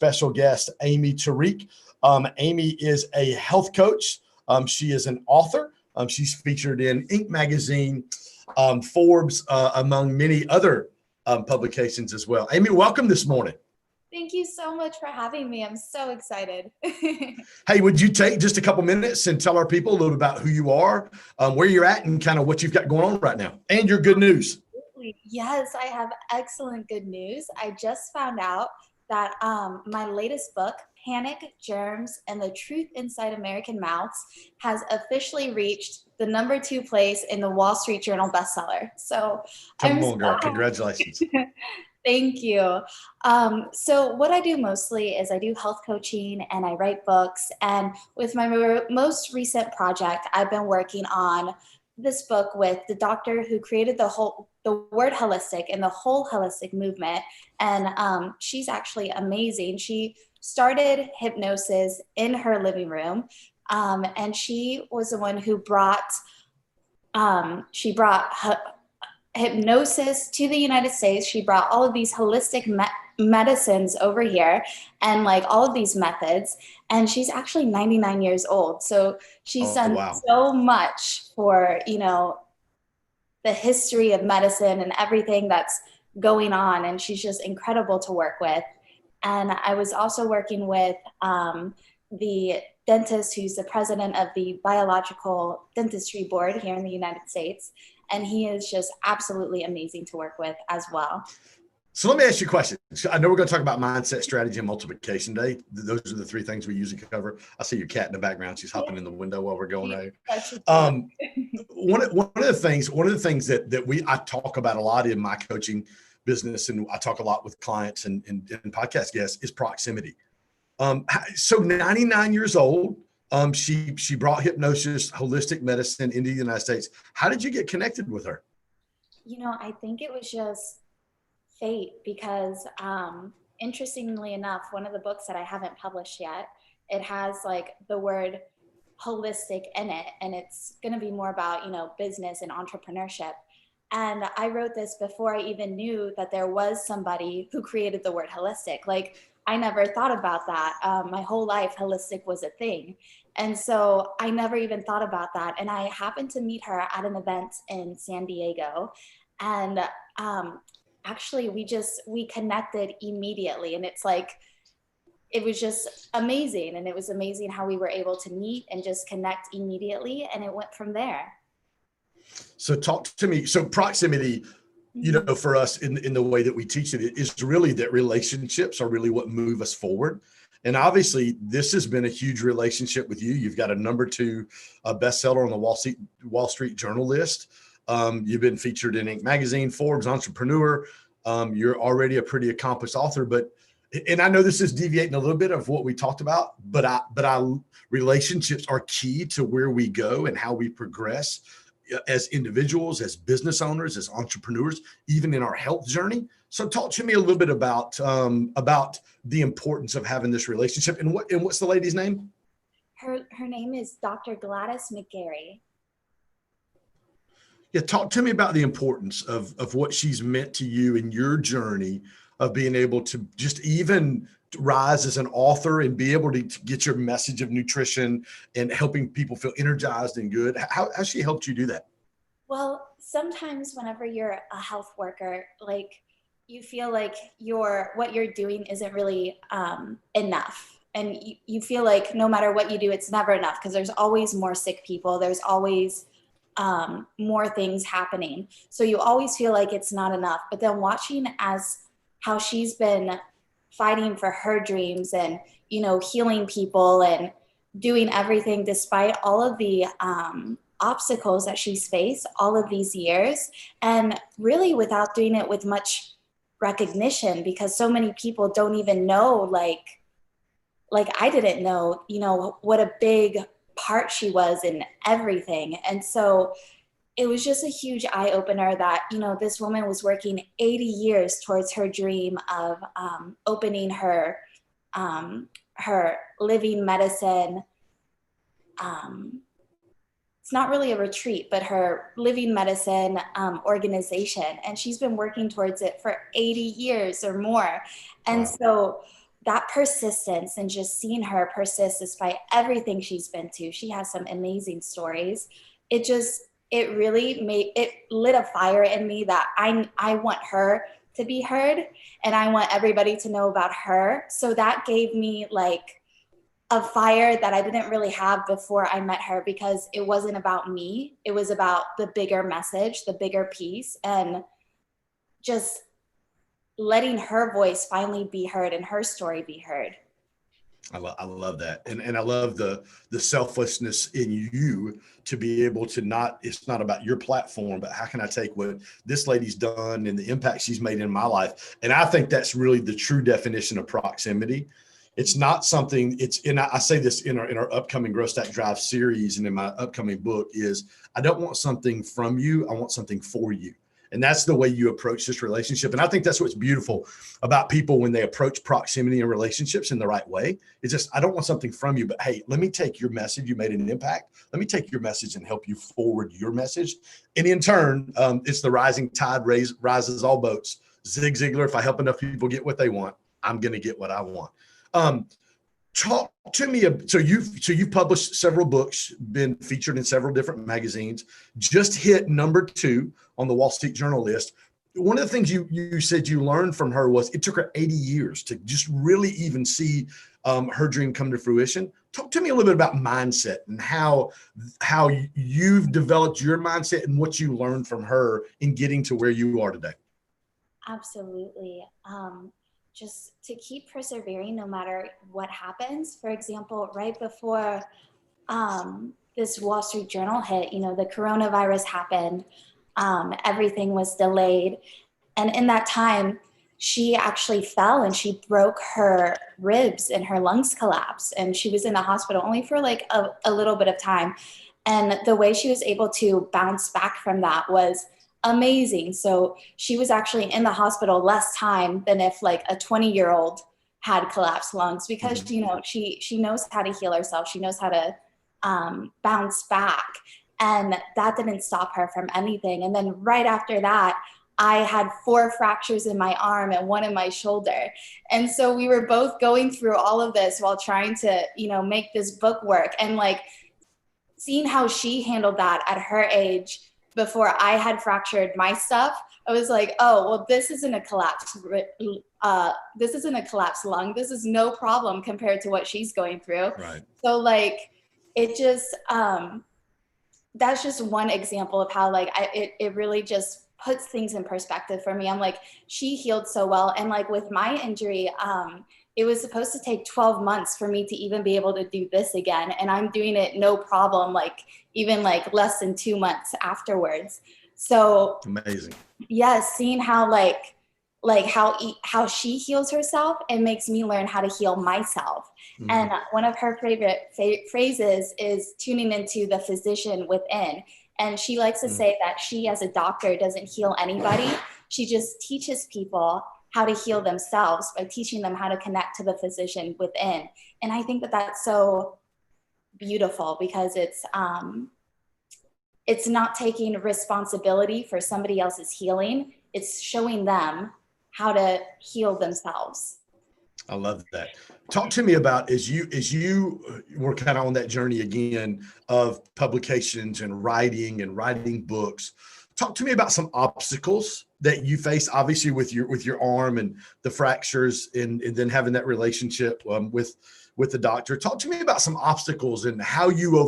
special guest, Aimee Tariq. Aimee is a health coach. She is an author. She's featured in Inc. magazine, Forbes, among many other publications as well. Aimee, welcome this morning. Thank you so much for having me. I'm so excited. Hey, would you take just a couple minutes and tell our people a little about who you are, where you're at, and kind of what you've got going on right now, and your good news? Yes, I have excellent good news. I just found out that my latest book, Panic, Germs, and the Truth Inside American Mouths, has officially reached the #2 place in the Wall Street Journal bestseller. So Come on, girl. Congratulations. Thank you. So what I do mostly is I do health coaching and I write books. And with my most recent project, I've been working on this book with the doctor who created the word holistic and the whole holistic movement. And she's actually amazing. She started hypnosis in her living room. And she was the one who brought hypnosis to the United States. She brought all of these holistic medicines over here and like all of these methods. And she's actually 99 years old. So she's done so much for, the history of medicine and everything that's going on. And she's just incredible to work with. And I was also working with the dentist who's the president of the Biological Dentistry Board here in the United States. And he is just absolutely amazing to work with as well. So let me ask you a question. I know we're going to talk about mindset, strategy, and multiplication today. Those are the three things we usually cover. I see your cat in the background. She's hopping in the window while we're going right. One of the things that I talk about a lot in my coaching business, and I talk a lot with clients and podcast guests, is proximity. So 99 years old. She brought hypnosis, holistic medicine into the United States. How did you get connected with her? I think it was just fate because interestingly enough, one of the books that I haven't published yet, it has like the word holistic in it. And it's going to be more about, business and entrepreneurship. And I wrote this before I even knew that there was somebody who created the word holistic. Like I never thought about that. My whole life, holistic was a thing. And so I never even thought about that. And I happened to meet her at an event in San Diego. And actually, we connected immediately. And it's like, it was just amazing. And it was amazing how we were able to meet and just connect immediately. And it went from there. So talk to me. So proximity, for us in the way that we teach it is really that relationships are really what move us forward. And obviously this has been a huge relationship with you. You've got a #2 bestseller on the Wall Street Journal list. You've been featured in Inc. magazine, Forbes, Entrepreneur. You're already a pretty accomplished author, and I know this is deviating a little bit of what we talked about, but relationships are key to where we go and how we progress as individuals, as business owners, as entrepreneurs, even in our health journey. So talk to me a little bit about the importance of having this relationship. And what's the lady's name? Her name is Dr. Gladys McGarry. Yeah, talk to me about the importance of what she's meant to you in your journey of being able to just even rise as an author and be able to get your message of nutrition and helping people feel energized and good. How she helped you do that? Well, sometimes whenever you're a health worker, like you feel like what you're doing isn't really enough. And you feel like no matter what you do, it's never enough because there's always more sick people. There's always more things happening. So you always feel like it's not enough. But then watching how she's been fighting for her dreams and, healing people and doing everything despite all of the obstacles that she's faced all of these years, and really without doing it with much recognition because so many people don't even know, like I didn't know, what a big part she was in everything. And so it was just a huge eye opener that, this woman was working 80 years towards her dream of opening her living medicine. It's not really a retreat, but her living medicine organization. And she's been working towards it for 80 years or more. And so that persistence and just seeing her persist despite everything she's been to, she has some amazing stories. It really it lit a fire in me that I want her to be heard, and I want everybody to know about her. So that gave me like a fire that I didn't really have before I met her, because it wasn't about me. It was about the bigger message, the bigger piece, and just letting her voice finally be heard and her story be heard. I love that. And I love the selflessness in you to be able to it's not about your platform, but how can I take what this lady's done and the impact she's made in my life? And I think that's really the true definition of proximity. It's not something I say this in our upcoming Growth Stack Drive series and in my upcoming book is, I don't want something from you. I want something for you. And that's the way you approach this relationship. And I think that's what's beautiful about people when they approach proximity and relationships in the right way. It's just, I don't want something from you, but hey, let me take your message. You made an impact. Let me take your message and help you forward your message. And in turn, it's the rising tide rises all boats. Zig Ziglar, if I help enough people get what they want, I'm going to get what I want. Talk to me. So you've published several books, been featured in several different magazines, just hit number 2 on the Wall Street Journal list. One of the things you said you learned from her was it took her 80 years to just really even see her dream come to fruition. Talk to me a little bit about mindset and how you've developed your mindset and what you learned from her in getting to where you are today. Absolutely. Just to keep persevering no matter what happens. For example, right before this Wall Street Journal hit, the coronavirus happened, everything was delayed. And in that time, she actually fell and she broke her ribs and her lungs collapsed. And she was in the hospital only for like a little bit of time. And the way she was able to bounce back from that was amazing. So she was actually in the hospital less time than if like a 20-year-old had collapsed lungs, because she knows how to heal herself. She knows how to bounce back, and that didn't stop her from anything. And then right after that, I had 4 fractures in my arm and 1 in my shoulder. And so we were both going through all of this while trying to, make this book work, and like seeing how she handled that at her age before I had fractured my stuff. I was like, oh, well, this isn't a collapsed lung. This is no problem compared to what she's going through. Right. So like, it just, that's just one example of how like, it really just puts things in perspective for me. I'm like, she healed so well. And like with my injury, it was supposed to take 12 months for me to even be able to do this again. And I'm doing it no problem, like even like less than 2 months afterwards. So amazing. Yes, seeing how how she heals herself, it makes me learn how to heal myself. Mm-hmm. And one of her favorite phrases is tuning into the physician within. And she likes to say that she, as a doctor, doesn't heal anybody. She just teaches people how to heal themselves by teaching them how to connect to the physician within. And I think that that's so beautiful, because it's not taking responsibility for somebody else's healing. It's showing them how to heal themselves. I love that. Talk to me about, as you were kind of on that journey again of publications and writing books, talk to me about some obstacles that you face, obviously with your arm and the fractures, and then having that relationship with the doctor. Talk to me about some obstacles and how you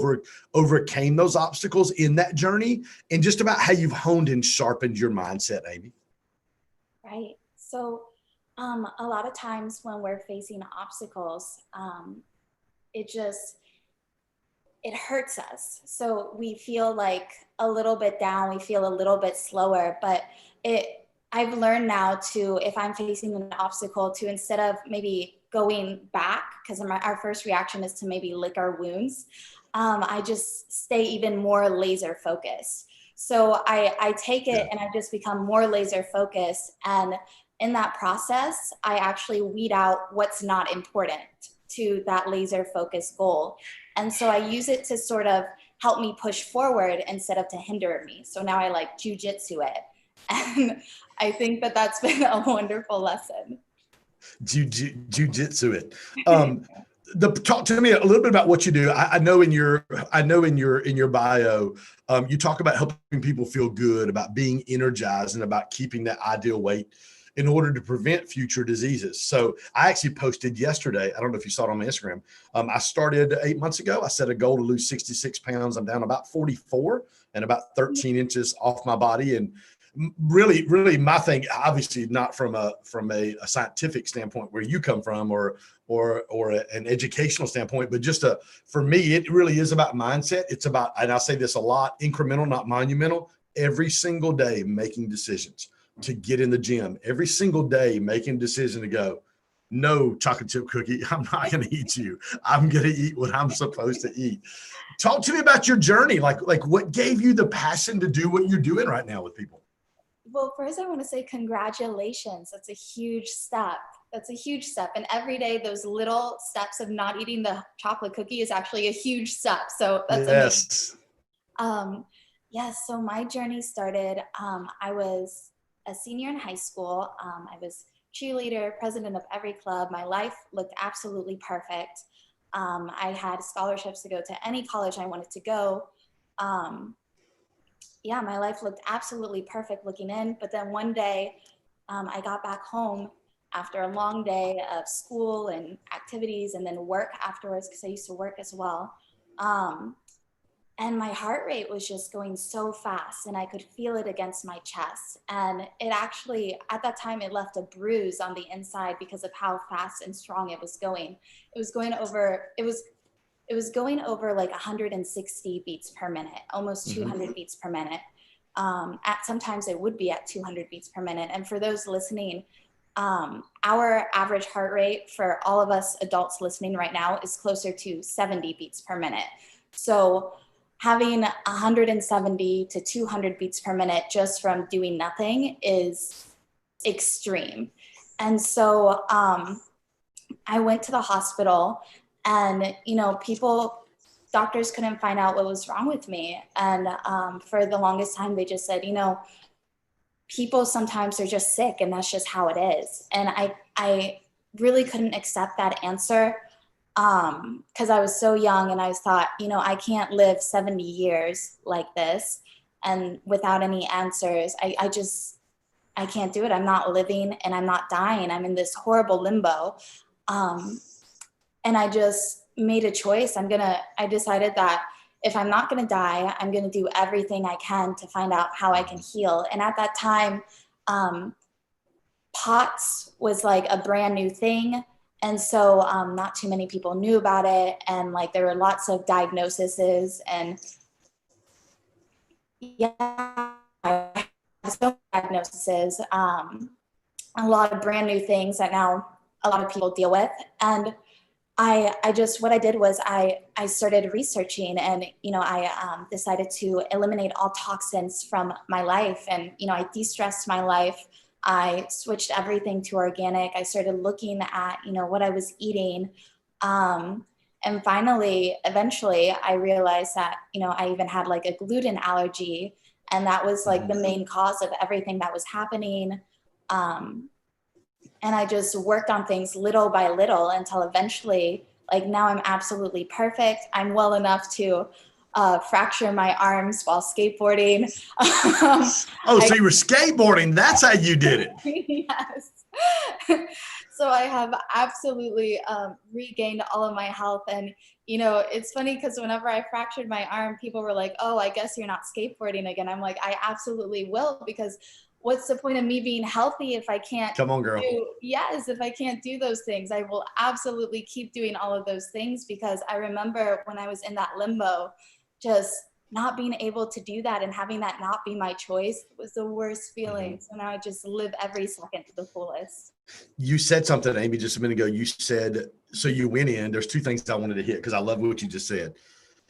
overcame those obstacles in that journey, and just about how you've honed and sharpened your mindset, Aimee. Right. So a lot of times when we're facing obstacles, it hurts us. So we feel like a little bit down, we feel a little bit slower, but I've learned now to, if I'm facing an obstacle, to, instead of maybe going back, because our first reaction is to maybe lick our wounds, I just stay even more laser focused. So I take it and I just become more laser focused. And in that process, I actually weed out what's not important to that laser focused goal. And so I use it to sort of help me push forward instead of to hinder me. So now I like jujitsu it. And I think that that's been a wonderful lesson. Jiu-jitsu it. Talk to me a little bit about what you do. I know in your bio, you talk about helping people feel good, about being energized, and about keeping that ideal weight in order to prevent future diseases. So I actually posted yesterday, I don't know if you saw it on my Instagram. I started 8 months ago. I set a goal to lose 66 pounds. I'm down about 44 and about 13 inches off my body. And really my thing, obviously not from a scientific standpoint where you come from, or an educational standpoint, but just for me, it really is about mindset. It's about, and I say this a lot, incremental, not monumental. Every single day making decisions to get in the gym, every single day making a decision to go, no chocolate chip cookie, I'm not going to eat you. I'm going to eat what I'm supposed to eat. Talk to me about your journey. Like what gave you the passion to do what you're doing right now with people? Well, first I want to say congratulations. That's a huge step. And every day, those little steps of not eating the chocolate cookie is actually a huge step. So that's amazing. Yes. So my journey started, I was a senior in high school. I was cheerleader, president of every club. My life looked absolutely perfect. I had scholarships to go to any college I wanted to go. My life looked absolutely perfect looking in. But then one day I got back home after a long day of school and activities and then work afterwards, because I used to work as well. And my heart rate was just going so fast and I could feel it against my chest. And it actually, at that time, it left a bruise on the inside because of how fast and strong it was going. It was going over like 160 beats per minute, almost 200 beats per minute. Sometimes it would be at 200 beats per minute. And for those listening, our average heart rate for all of us adults listening right now is closer to 70 beats per minute. So having 170 to 200 beats per minute just from doing nothing is extreme. And so I went to the hospital and, doctors couldn't find out what was wrong with me. And for the longest time, they just said, people sometimes are just sick and that's just how it is. And I really couldn't accept that answer because I was so young and I thought, I can't live 70 years like this and without any answers. I can't do it. I'm not living and I'm not dying. I'm in this horrible limbo. And I just made a choice. I decided that if I'm not going to die, I'm going to do everything I can to find out how I can heal. And at that time, POTS was like a brand new thing. And so not too many people knew about it. And like, there were lots of diagnoses and diagnoses, a lot of brand new things that now a lot of people deal with. And what I did was I started researching and, I decided to eliminate all toxins from my life. And, I de-stressed my life. I switched everything to organic. I started looking at, what I was eating. And finally, eventually I realized that, I even had like a gluten allergy, and that was like the main cause of everything that was happening. And I just worked on things little by little until eventually, like now I'm absolutely perfect. I'm well enough to fracture my arms while skateboarding. So you were skateboarding. That's how you did it. Yes. So I have absolutely regained all of my health. And, it's funny because whenever I fractured my arm, people were like, oh, I guess you're not skateboarding again. I'm like, I absolutely will, because what's the point of me being healthy if I can't if I can't do those things? I will absolutely keep doing all of those things, because I remember when I was in that limbo, just not being able to do that and having that not be my choice was the worst feeling. So now I just live every second to the fullest. You said something, Aimee, just a minute ago. You said, so you went in, there's two things I wanted to hit because I love what you just said.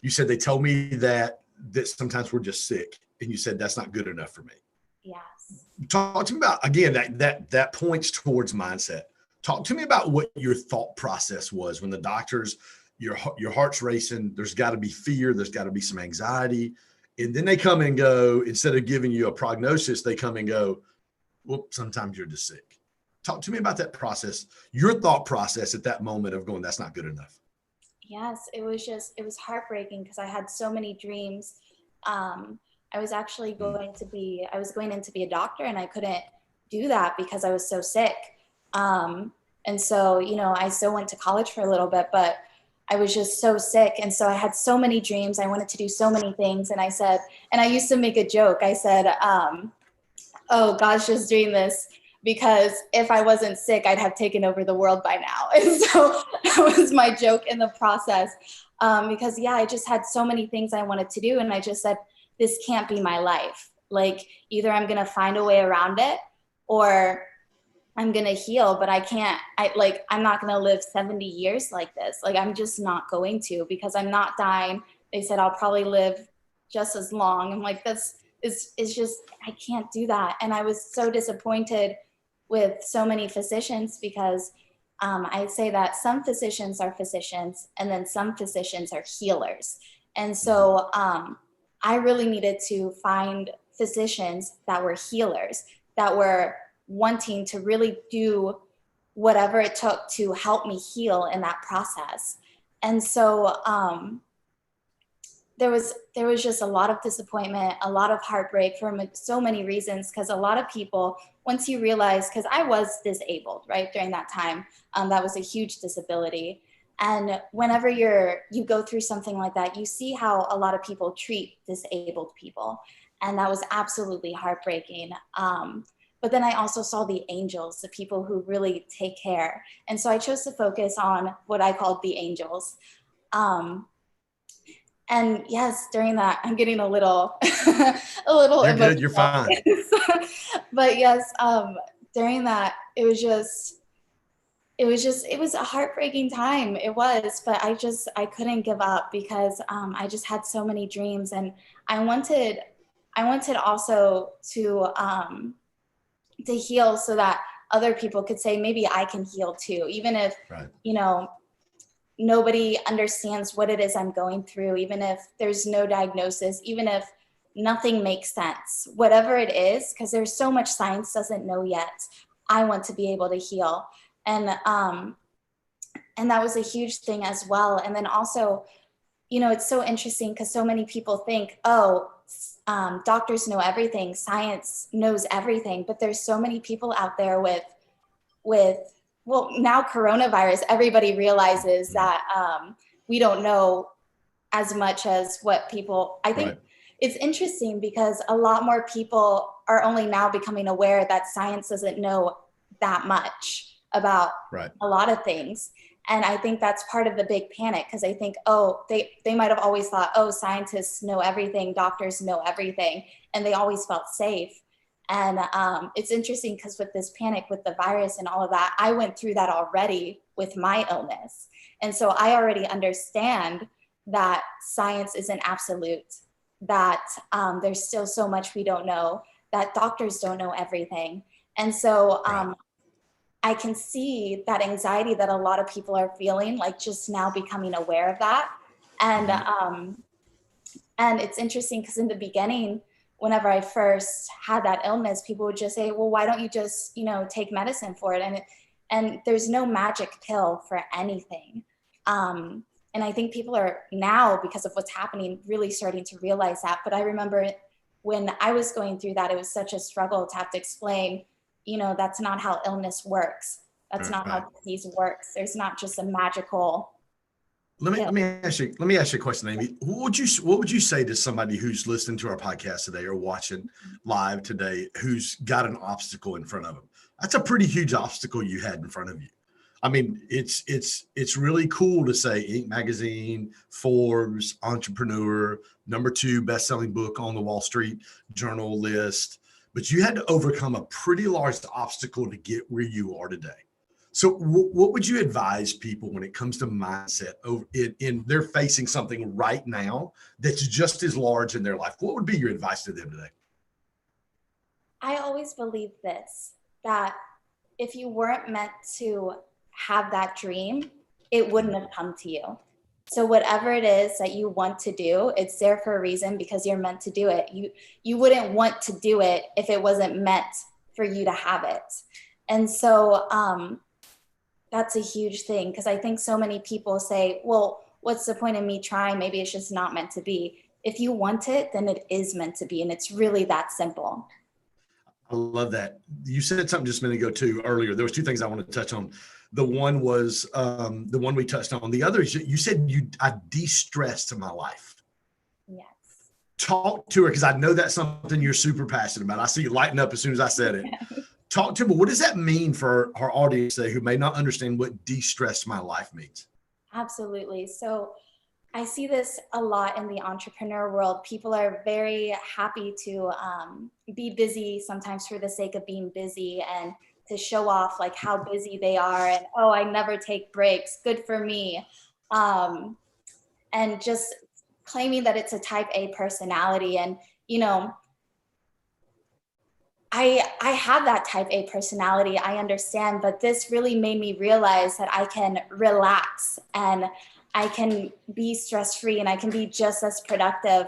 You said, they told me that sometimes we're just sick. And you said, that's not good enough for me. Yes. Talk to me about, again, that points towards mindset. Talk to me about what your thought process was when the doctors, your heart's racing, there's got to be fear, there's got to be some anxiety. And then they come and go, instead of giving you a prognosis, they come and go, well, sometimes you're just sick. Talk to me about that process, your thought process at that moment of going, that's not good enough. Yes, it was heartbreaking because I had so many dreams. I was actually going in to be a doctor, and I couldn't do that because I was so sick. And so, I still went to college for a little bit, but I was just so sick. And so I had so many dreams. I wanted to do so many things. And I used to make a joke. I said, oh, God's just doing this because if I wasn't sick, I'd have taken over the world by now. And so that was my joke in the process. Because I just had so many things I wanted to do. And I just said, this can't be my life. Like, either I'm going to find a way around it, or I'm going to heal, but I'm not going to live 70 years like this. Like, I'm just not going to, because I'm not dying. They said I'll probably live just as long. I'm like, it's just, I can't do that. And I was so disappointed with so many physicians, because I say that some physicians are physicians, and then some physicians are healers. And so I really needed to find physicians that were healers, that were wanting to really do whatever it took to help me heal in that process. And so there was just a lot of disappointment, a lot of heartbreak for so many reasons, because a lot of people, once you realize, because I was disabled, right, during that time, that was a huge disability. And whenever you go through something like that, you see how a lot of people treat disabled people. And that was absolutely heartbreaking. But then I also saw the angels, the people who really take care. And so I chose to focus on what I called the angels. And yes, during that, I'm getting a little You're emotional. good, you're fine. But yes, during that, it was a heartbreaking time. It was, but I couldn't give up, because I just had so many dreams, and I wanted also to heal, so that other people could say, maybe I can heal too, even if, right. Nobody understands what it is I'm going through, even if there's no diagnosis, even if nothing makes sense, whatever it is, because there's so much science doesn't know yet. I want to be able to heal. And that was a huge thing as well. And then also, it's so interesting, because so many people think, doctors know everything, science knows everything, but there's so many people out there with well, now coronavirus, everybody realizes that we don't know as much as what people, I think. Right. It's interesting, because a lot more people are only now becoming aware that science doesn't know that much about a lot of things. And I think that's part of the big panic, because I think, they might have always thought, scientists know everything, doctors know everything, and they always felt safe. And it's interesting, because with this panic, with the virus and all of that, I went through that already with my illness. And so I already understand that science isn't absolute, that there's still so much we don't know, that doctors don't know everything. And so I can see that anxiety that a lot of people are feeling, like just now becoming aware of that. And it's interesting, because in the beginning, whenever I first had that illness, people would just say, well, why don't you just, take medicine for it? And there's no magic pill for anything. And I think people are now, because of what's happening, really starting to realize that. But I remember when I was going through that, it was such a struggle to have to explain, that's not how illness works. That's not how disease works. There's not just a magical. Let me ask you a question, Aimee. What would you say to somebody who's listening to our podcast today or watching live today, who's got an obstacle in front of them? That's a pretty huge obstacle you had in front of you. I mean, it's really cool to say Inc. Magazine, Forbes, Entrepreneur, #2 best-selling book on the Wall Street Journal list, but you had to overcome a pretty large obstacle to get where you are today. So what would you advise people when it comes to mindset in they're facing something right now that's just as large in their life? What would be your advice to them today? I always believe this, that if you weren't meant to have that dream, it wouldn't have come to you. So whatever it is that you want to do, it's there for a reason, because you're meant to do it. You wouldn't want to do it if it wasn't meant for you to have it. And so that's a huge thing, because I think so many people say, well, what's the point of me trying? Maybe it's just not meant to be. If you want it, then it is meant to be. And it's really that simple. I love that. You said something just a minute ago too, earlier. There was two things I wanted to touch on. The one was the one we touched on. The other is you said I de-stressed my life. Yes. Talk to her, because I know that's something you're super passionate about. I see you lighting up as soon as I said it. Yes. Talk to me. What does that mean for our audience today who may not understand what de-stress my life means? Absolutely. So I see this a lot in the entrepreneur world. People are very happy to be busy, sometimes for the sake of being busy, and to show off like how busy they are, and oh, I never take breaks, good for me, and just claiming that it's a type A personality. And I have that type A personality, I understand, but this really made me realize that I can relax and I can be stress-free and I can be just as productive.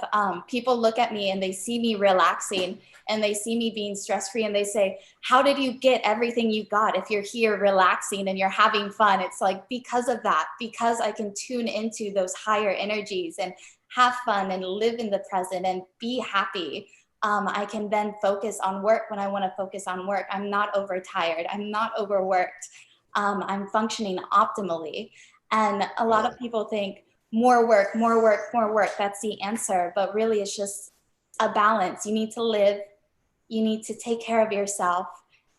People look at me and they see me relaxing and they see me being stress-free and they say, how did you get everything you got if you're here relaxing and you're having fun? It's like, because of that, because I can tune into those higher energies and have fun and live in the present and be happy. I can then focus on work when I want to focus on work. I'm not overtired. I'm not overworked. I'm functioning optimally. And a lot of people think more work, more work, more work. That's the answer. But really, it's just a balance. You need to live. You need to take care of yourself.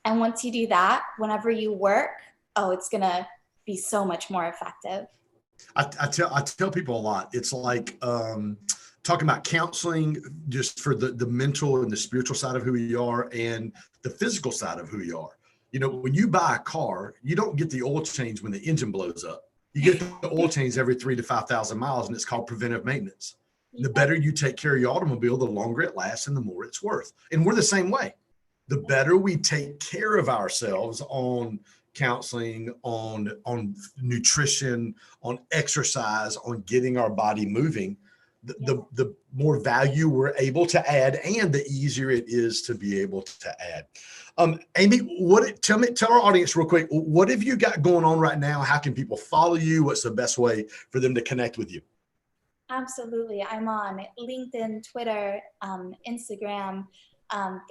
And once you do that, whenever you work, it's going to be so much more effective. I tell people a lot. It's like talking about counseling just for the mental and the spiritual side of who you are and the physical side of who you are. When you buy a car, you don't get the oil change when the engine blows up. You get the oil change every 3,000 to 5,000 miles, and it's called preventive maintenance. The better you take care of your automobile, the longer it lasts and the more it's worth. And we're the same way. The better we take care of ourselves on counseling, on nutrition, on exercise, on getting our body moving, the more value we're able to add and the easier it is to be able to add. Aimee, tell our audience real quick, what have you got going on right now? How can people follow you? What's the best way for them to connect with you? Absolutely. I'm on LinkedIn, Twitter, Instagram,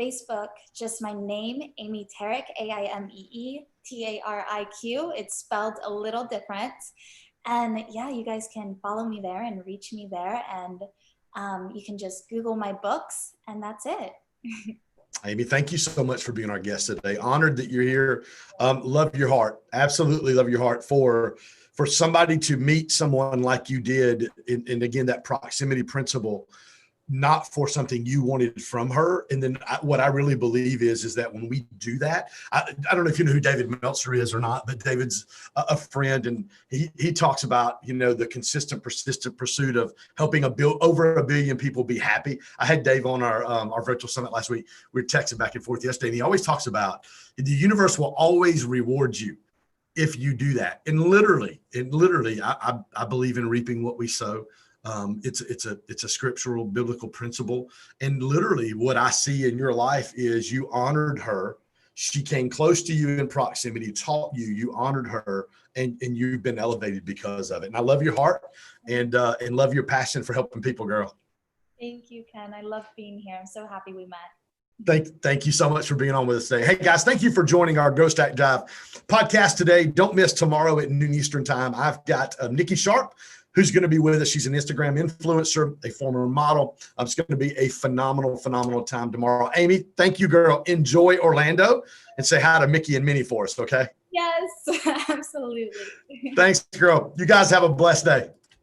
Facebook, just my name, Aimee Tariq, AIMEE TARIQ. It's spelled a little different. And yeah, you guys can follow me there and reach me there. And you can just Google my books, and that's it. Aimee, thank you so much for being our guest today. Honored that you're here. Love your heart. Absolutely love your heart for somebody to meet someone like you did. And again, that proximity principle, not for something you wanted from her. And then what I really believe is that when we do that, I don't know if you know who David Meltzer is or not, but David's a friend, and he talks about, the consistent, persistent pursuit of helping over 1 billion people be happy. I had Dave on our virtual summit last week. We were texting back and forth yesterday, and he always talks about the universe will always reward you if you do that. And literally, I believe in reaping what we sow. It's a scriptural biblical principle. And literally what I see in your life is you honored her. She came close to you in proximity, taught you, you honored her, and you've been elevated because of it. And I love your heart and love your passion for helping people, girl. Thank you, Ken. I love being here. I'm so happy we met. Thank you so much for being on with us today. Hey guys, thank you for joining our Go Stack Jive podcast today. Don't miss tomorrow at noon Eastern time. I've got Nikki Sharp, who's going to be with us. She's an Instagram influencer, a former model. It's going to be a phenomenal time tomorrow. Aimee, thank you, girl. Enjoy Orlando and say hi to Mickey and Minnie for us, okay? Yes, absolutely. Thanks, girl. You guys have a blessed day.